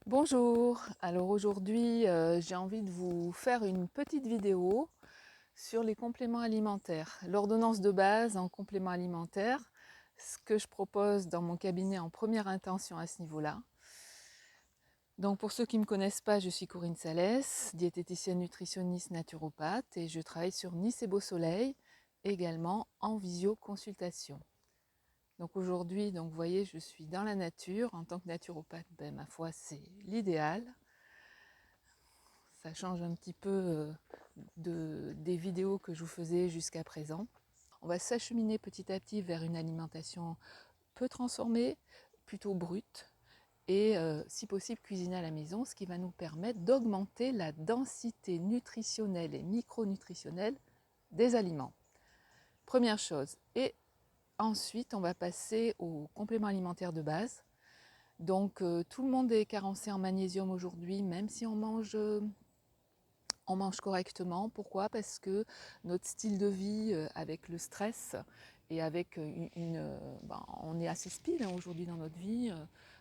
Bonjour, alors aujourd'hui j'ai envie de vous faire une petite vidéo sur les compléments alimentaires. L'ordonnance de base en compléments alimentaires, ce que je propose dans mon cabinet en première intention à ce niveau-là. Donc pour ceux qui ne me connaissent pas, je suis Corinne Salès, diététicienne nutritionniste naturopathe et je travaille sur Nice et Beau Soleil, également en visioconsultation. Donc aujourd'hui, vous voyez, je suis dans la nature. En tant que naturopathe, ma foi, c'est l'idéal. Ça change un petit peu des vidéos que je vous faisais jusqu'à présent. On va s'acheminer petit à petit vers une alimentation peu transformée, plutôt brute, et si possible cuisiner à la maison, ce qui va nous permettre d'augmenter la densité nutritionnelle et micronutritionnelle des aliments. Première chose. Et ensuite, on va passer aux compléments alimentaires de base. Donc tout le monde est carencé en magnésium aujourd'hui, même si on mange correctement. Pourquoi? Parce que notre style de vie, avec le stress et avec on est assez speed aujourd'hui dans notre vie.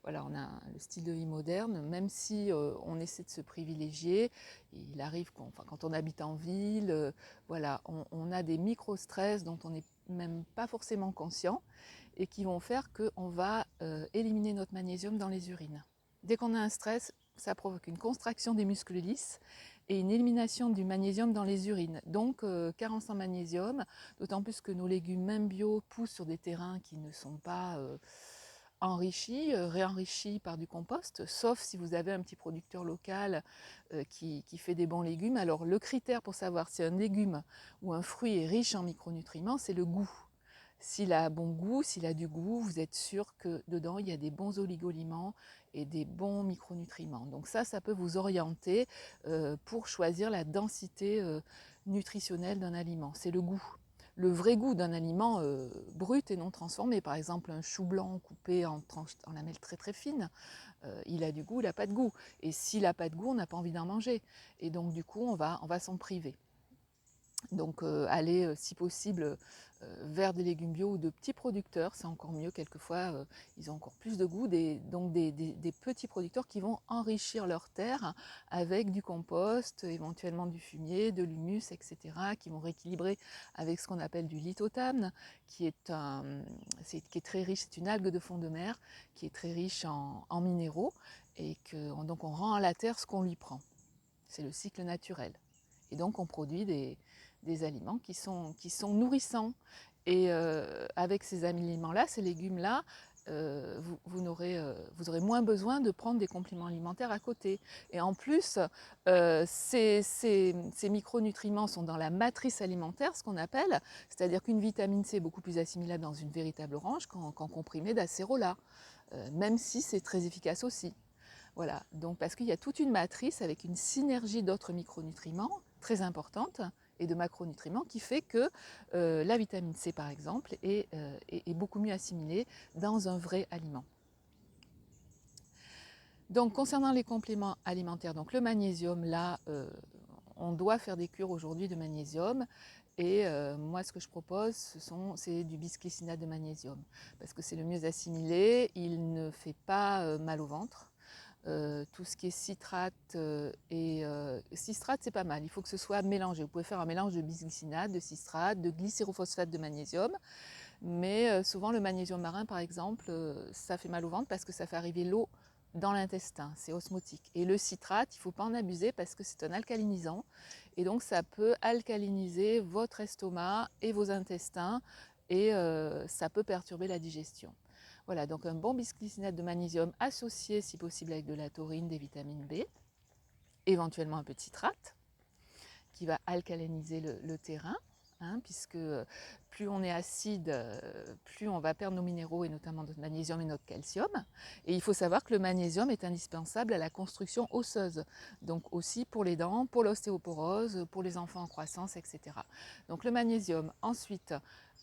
Voilà, on a le style de vie moderne, même si on essaie de se privilégier. Il arrive quand on habite en ville, voilà, on a des micro-stress dont on n'est même pas forcément conscient et qui vont faire qu'on va éliminer notre magnésium dans les urines. Dès qu'on a un stress, ça provoque une contraction des muscles lisses et une élimination du magnésium dans les urines. Donc carence en magnésium, d'autant plus que nos légumes même bio poussent sur des terrains qui ne sont pas enrichis, réenrichis par du compost, sauf si vous avez un petit producteur local qui fait des bons légumes. Alors le critère pour savoir si un légume ou un fruit est riche en micronutriments, c'est le goût. S'il a bon goût, s'il a du goût, vous êtes sûr que dedans il y a des bons oligoéléments et des bons micronutriments. Donc ça peut vous orienter pour choisir la densité nutritionnelle d'un aliment. C'est le goût. Le vrai goût d'un aliment brut et non transformé, par exemple un chou blanc coupé en tranches, en lamelles très très fines, il a du goût, il n'a pas de goût. Et s'il n'a pas de goût, on n'a pas envie d'en manger. Et donc du coup, on va s'en priver. Donc aller si possible vers des légumes bio ou de petits producteurs, c'est encore mieux. Quelquefois ils ont encore plus de goût, des petits producteurs qui vont enrichir leur terre avec du compost, éventuellement du fumier, de l'humus, etc., qui vont rééquilibrer avec ce qu'on appelle du lithothamne, qui est très riche. C'est une algue de fond de mer qui est très riche en minéraux et donc on rend à la terre ce qu'on lui prend. C'est le cycle naturel. Et donc on produit des aliments qui sont nourrissants. Et avec ces aliments-là, ces légumes-là, vous aurez moins besoin de prendre des compléments alimentaires à côté. Et en plus, ces micronutriments sont dans la matrice alimentaire, ce qu'on appelle, c'est-à-dire qu'une vitamine C est beaucoup plus assimilable dans une véritable orange qu'en comprimé d'acérola, même si c'est très efficace aussi. Voilà, donc parce qu'il y a toute une matrice avec une synergie d'autres micronutriments très importante et de macronutriments qui fait que la vitamine C par exemple est beaucoup mieux assimilée dans un vrai aliment. Donc concernant les compléments alimentaires, donc le magnésium, là on doit faire des cures aujourd'hui de magnésium. Et moi, ce que je propose, c'est du bisglycinate de magnésium, parce que c'est le mieux assimilé, il ne fait pas mal au ventre. Tout ce qui est citrate citrate, c'est pas mal, il faut que ce soit mélangé. Vous pouvez faire un mélange de bisglycinate, de citrate, de glycérophosphate de magnésium, mais souvent le magnésium marin par exemple, ça fait mal au ventre parce que ça fait arriver l'eau dans l'intestin, c'est osmotique. Et le citrate, il ne faut pas en abuser parce que c'est un alcalinisant et donc ça peut alcaliniser votre estomac et vos intestins et ça peut perturber la digestion. Voilà, donc un bon bisglycinate de magnésium associé si possible avec de la taurine, des vitamines B, éventuellement un peu de citrate qui va alcaliniser le terrain. Puisque plus on est acide, plus on va perdre nos minéraux et notamment notre magnésium et notre calcium. Et il faut savoir que le magnésium est indispensable à la construction osseuse, donc aussi pour les dents, pour l'ostéoporose, pour les enfants en croissance, etc. Donc le magnésium. Ensuite,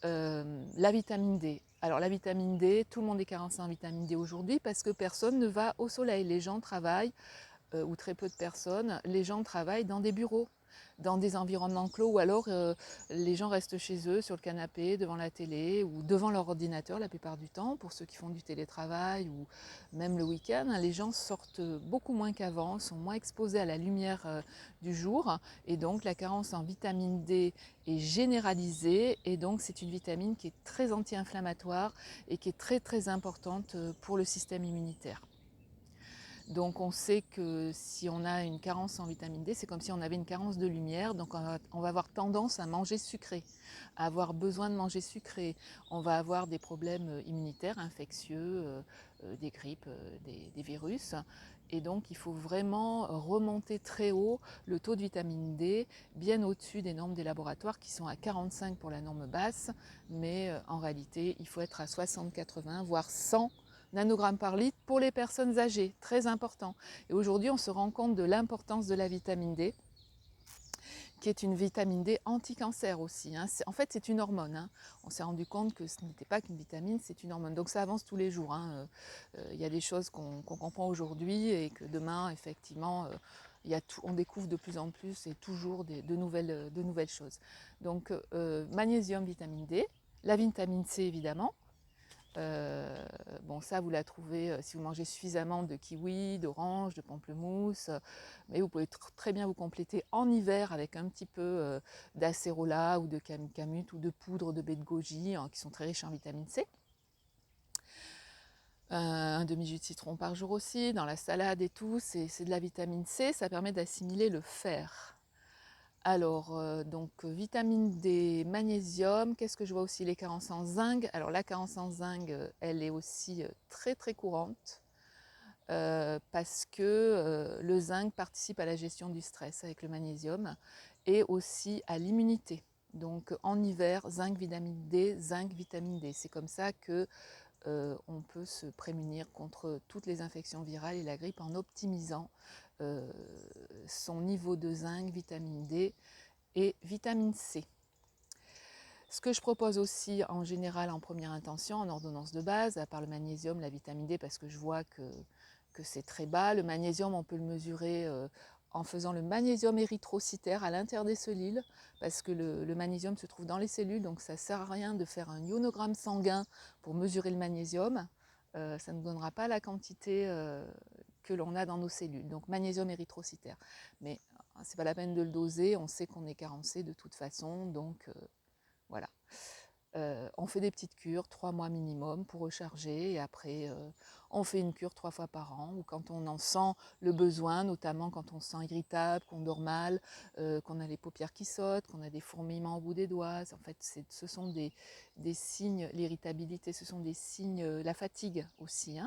la vitamine D. Alors la vitamine D, tout le monde est carencé en vitamine D aujourd'hui parce que personne ne va au soleil. Les gens travaillent, ou très peu de personnes, les gens travaillent dans des bureaux. dans des environnements clos, ou alors les gens restent chez eux sur le canapé, devant la télé ou devant leur ordinateur la plupart du temps, pour ceux qui font du télétravail ou même le week-end. Les gens sortent beaucoup moins qu'avant, sont moins exposés à la lumière du jour, et donc la carence en vitamine D est généralisée, et donc c'est une vitamine qui est très anti-inflammatoire et qui est très très importante pour le système immunitaire. Donc on sait que si on a une carence en vitamine D, c'est comme si on avait une carence de lumière, donc on va avoir tendance à manger sucré, à avoir besoin de manger sucré. On va avoir des problèmes immunitaires, infectieux, des grippes, des virus. Et donc il faut vraiment remonter très haut le taux de vitamine D, bien au-dessus des normes des laboratoires qui sont à 45 pour la norme basse, mais en réalité il faut être à 60-80, voire 100 nanogrammes par litre pour les personnes âgées, très important. Et aujourd'hui, on se rend compte de l'importance de la vitamine D, qui est une vitamine D anti-cancer aussi. En fait, c'est une hormone. On s'est rendu compte que ce n'était pas qu'une vitamine, c'est une hormone. Donc ça avance tous les jours. Il y a des choses qu'on comprend aujourd'hui et que demain, effectivement, on découvre de plus en plus et toujours de nouvelles choses. Donc magnésium, vitamine D, la vitamine C évidemment. Bon, ça vous la trouvez si vous mangez suffisamment de kiwi, d'orange, de pamplemousse, mais vous pouvez très bien vous compléter en hiver avec un petit peu d'acérola ou de camut ou de poudre de baie de goji qui sont très riches en vitamine C. Un demi-jus de citron par jour aussi, dans la salade et tout, c'est de la vitamine C, ça permet d'assimiler le fer. Alors, donc vitamine D, magnésium, qu'est-ce que je vois aussi? Les carences en zinc. Alors la carence en zinc, elle est aussi très très courante parce que le zinc participe à la gestion du stress avec le magnésium et aussi à l'immunité. Donc en hiver, zinc, vitamine D, zinc, vitamine D. C'est comme ça que on peut se prémunir contre toutes les infections virales et la grippe en optimisant son niveau de zinc, vitamine D et vitamine C. Ce que je propose aussi en général en première intention, en ordonnance de base, à part le magnésium, la vitamine D, parce que je vois que c'est très bas. Le magnésium, on peut le mesurer en faisant le magnésium érythrocytaire à l'intérieur des cellules, parce que le magnésium se trouve dans les cellules, donc ça ne sert à rien de faire un ionogramme sanguin pour mesurer le magnésium. Ça ne donnera pas la quantité que l'on a dans nos cellules. Donc magnésium érythrocytaire. Mais c'est pas la peine de le doser, on sait qu'on est carencé de toute façon, donc voilà. On fait des petites cures, 3 mois minimum pour recharger, et après on fait une cure 3 fois par an, ou quand on en sent le besoin, notamment quand on se sent irritable, qu'on dort mal, qu'on a les paupières qui sautent, qu'on a des fourmillements au bout des doigts. En fait, ce sont des signes, l'irritabilité, ce sont des signes, la fatigue aussi,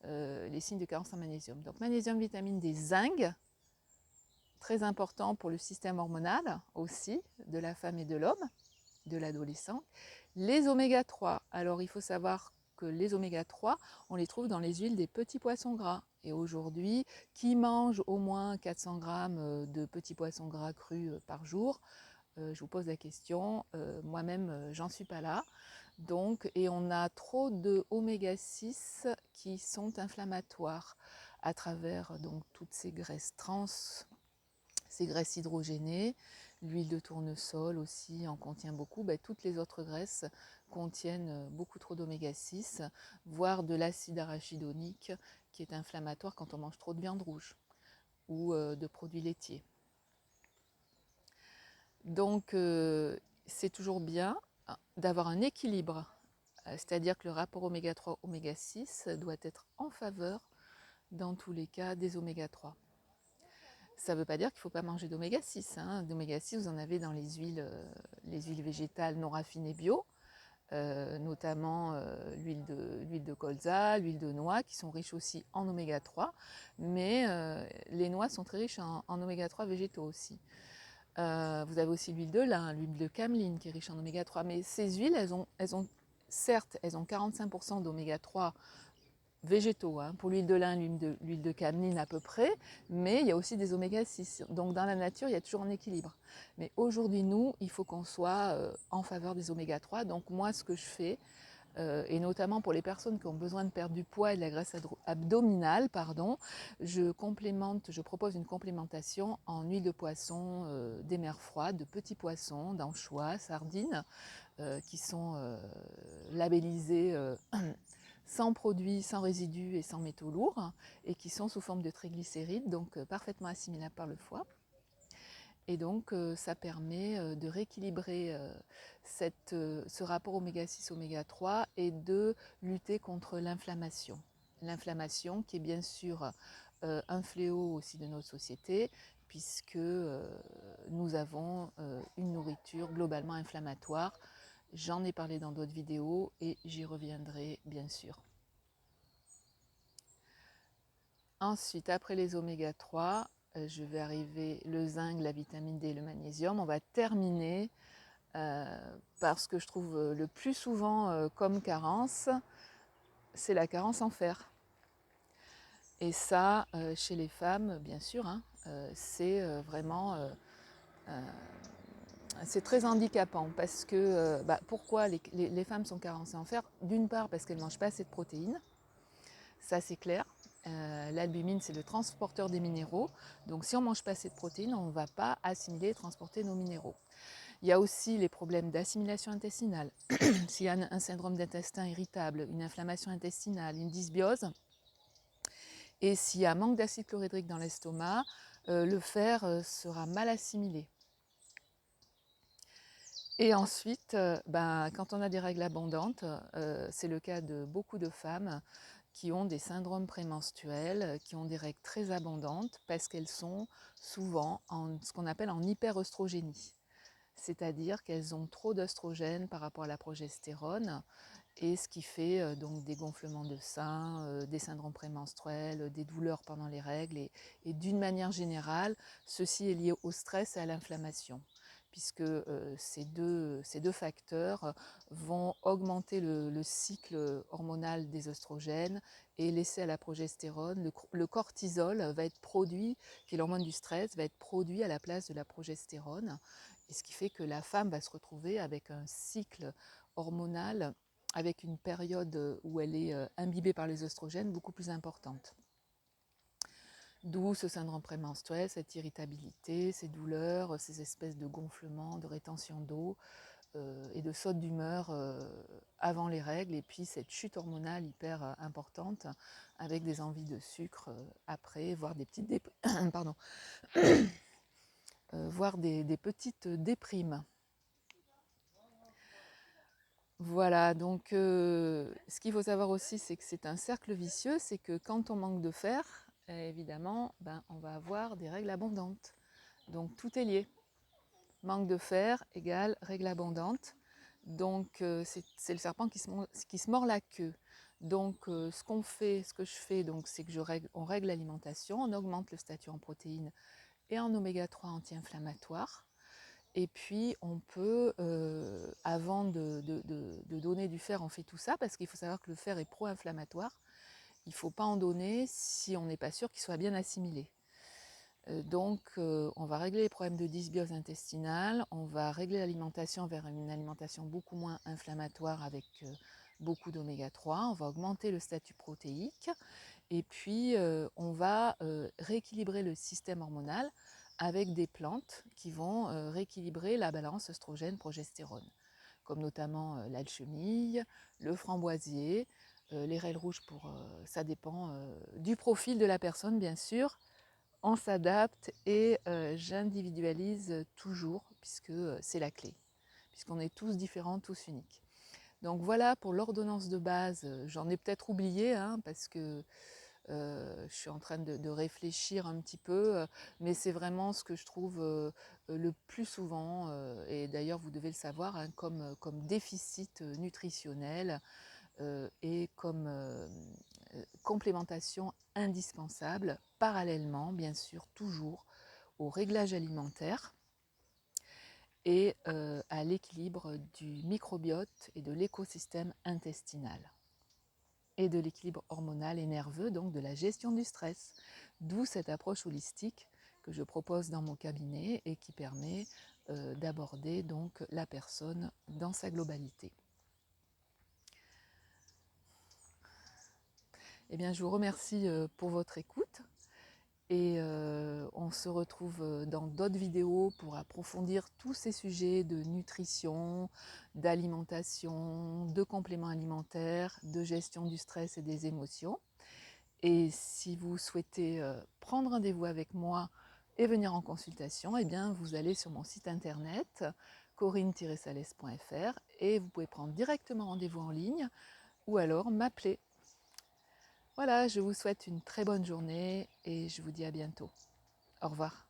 les signes de carence en magnésium. Donc magnésium, vitamine D, zinc, très important pour le système hormonal aussi, de la femme et de l'homme, de l'adolescent. Les oméga 3, alors il faut savoir que les oméga 3, on les trouve dans les huiles des petits poissons gras. Et aujourd'hui, qui mange au moins 400 grammes de petits poissons gras crus par jour? Je vous pose la question, moi-même j'en suis pas là. Donc, et on a trop de oméga 6 qui sont inflammatoires à travers donc toutes ces graisses trans, ces graisses hydrogénées. L'huile de tournesol aussi en contient beaucoup. Toutes les autres graisses contiennent beaucoup trop d'oméga 6, voire de l'acide arachidonique qui est inflammatoire quand on mange trop de viande rouge ou de produits laitiers. Donc c'est toujours bien d'avoir un équilibre, c'est-à-dire que le rapport oméga 3 oméga 6 doit être en faveur dans tous les cas des oméga 3. Ça ne veut pas dire qu'il ne faut pas manger d'oméga 6. D'oméga 6, vous en avez dans les huiles végétales non raffinées bio, notamment l'huile de colza, l'huile de noix, qui sont riches aussi en oméga 3. Mais les noix sont très riches en oméga 3 végétaux aussi. Vous avez aussi l'huile de lin, l'huile de cameline qui est riche en oméga 3. Mais ces huiles, certes, elles ont 45% d'oméga 3 végétaux, pour l'huile de lin, l'huile de cameline à peu près, mais il y a aussi des oméga 6. Donc dans la nature, il y a toujours un équilibre. Mais aujourd'hui, nous, il faut qu'on soit en faveur des oméga 3. Donc moi, ce que je fais, et notamment pour les personnes qui ont besoin de perdre du poids et de la graisse abdominale, pardon, je propose une complémentation en huile de poisson des mers froides, de petits poissons, d'anchois, sardines, qui sont labellisés sans produits, sans résidus et sans métaux lourds, et qui sont sous forme de triglycérides, donc parfaitement assimilables par le foie. Et donc ça permet de rééquilibrer ce rapport oméga 6, oméga 3 et de lutter contre l'inflammation. L'inflammation qui est bien sûr un fléau aussi de notre société, puisque nous avons une nourriture globalement inflammatoire. J'en ai parlé dans d'autres vidéos et j'y reviendrai bien sûr. Ensuite, après les oméga 3, je vais arriver le zinc, la vitamine D et le magnésium. On va terminer par ce que je trouve le plus souvent comme carence, c'est la carence en fer. Et ça, chez les femmes, bien sûr, hein, c'est vraiment c'est très handicapant parce que pourquoi les femmes sont carencées en fer? D'une part parce qu'elles ne mangent pas assez de protéines, ça c'est clair. L'albumine, c'est le transporteur des minéraux. Donc si on ne mange pas assez de protéines, on ne va pas assimiler et transporter nos minéraux. Il y a aussi les problèmes d'assimilation intestinale. S'il y a un syndrome d'intestin irritable, une inflammation intestinale, une dysbiose, et s'il y a manque d'acide chlorhydrique dans l'estomac, le fer sera mal assimilé. Et ensuite, quand on a des règles abondantes, c'est le cas de beaucoup de femmes qui ont des syndromes prémenstruels, qui ont des règles très abondantes parce qu'elles sont souvent en ce qu'on appelle en hyperœstrogénie. C'est-à-dire qu'elles ont trop d'œstrogène par rapport à la progestérone, et ce qui fait donc des gonflements de sein, des syndromes prémenstruels, des douleurs pendant les règles, et d'une manière générale, ceci est lié au stress et à l'inflammation, puisque ces deux facteurs vont augmenter le cycle hormonal des œstrogènes et laisser à la progestérone. Le cortisol va être produit, qui est l'hormone du stress, va être produit à la place de la progestérone, et ce qui fait que la femme va se retrouver avec un cycle hormonal, avec une période où elle est imbibée par les œstrogènes beaucoup plus importante. D'où ce syndrome prémenstruel, cette irritabilité, ces douleurs, ces espèces de gonflements, de rétention d'eau et de sautes d'humeur avant les règles, et puis cette chute hormonale hyper importante avec des envies de sucre après, voire des petites pardon. Voire des petites déprimes. Voilà, donc ce qu'il faut savoir aussi, c'est que c'est un cercle vicieux, c'est que quand on manque de fer, évidemment, on va avoir des règles abondantes. Donc tout est lié. Manque de fer égale règles abondantes. Donc c'est le serpent qui se mord la queue. Donc ce que je fais, c'est que on règle l'alimentation, on augmente le statut en protéines et en oméga 3 anti-inflammatoires. Et puis on peut, avant de donner du fer, on fait tout ça, parce qu'il faut savoir que le fer est pro-inflammatoire. Il ne faut pas en donner si on n'est pas sûr qu'il soit bien assimilé. Donc on va régler les problèmes de dysbiose intestinale, on va régler l'alimentation vers une alimentation beaucoup moins inflammatoire avec beaucoup d'oméga 3, on va augmenter le statut protéique, et puis on va rééquilibrer le système hormonal avec des plantes qui vont rééquilibrer la balance œstrogène-progestérone, comme notamment l'alchemille, le framboisier, l'airelle rouge, ça dépend du profil de la personne bien sûr. On s'adapte et j'individualise toujours, puisque c'est la clé, puisqu'on est tous différents, tous uniques. Donc voilà pour l'ordonnance de base. J'en ai peut-être oublié, hein, parce que je suis en train de réfléchir un petit peu, mais c'est vraiment ce que je trouve le plus souvent, et d'ailleurs vous devez le savoir, hein, comme déficit nutritionnel et comme complémentation indispensable, parallèlement bien sûr toujours au réglage alimentaire et à l'équilibre du microbiote et de l'écosystème intestinal, et de l'équilibre hormonal et nerveux, donc de la gestion du stress. D'où cette approche holistique que je propose dans mon cabinet et qui permet d'aborder donc la personne dans sa globalité. Eh bien, je vous remercie pour votre écoute et on se retrouve dans d'autres vidéos pour approfondir tous ces sujets de nutrition, d'alimentation, de compléments alimentaires, de gestion du stress et des émotions. Et si vous souhaitez prendre rendez-vous avec moi et venir en consultation, eh bien, vous allez sur mon site internet corinne-salès.fr et vous pouvez prendre directement rendez-vous en ligne ou alors m'appeler. Voilà, je vous souhaite une très bonne journée et je vous dis à bientôt. Au revoir.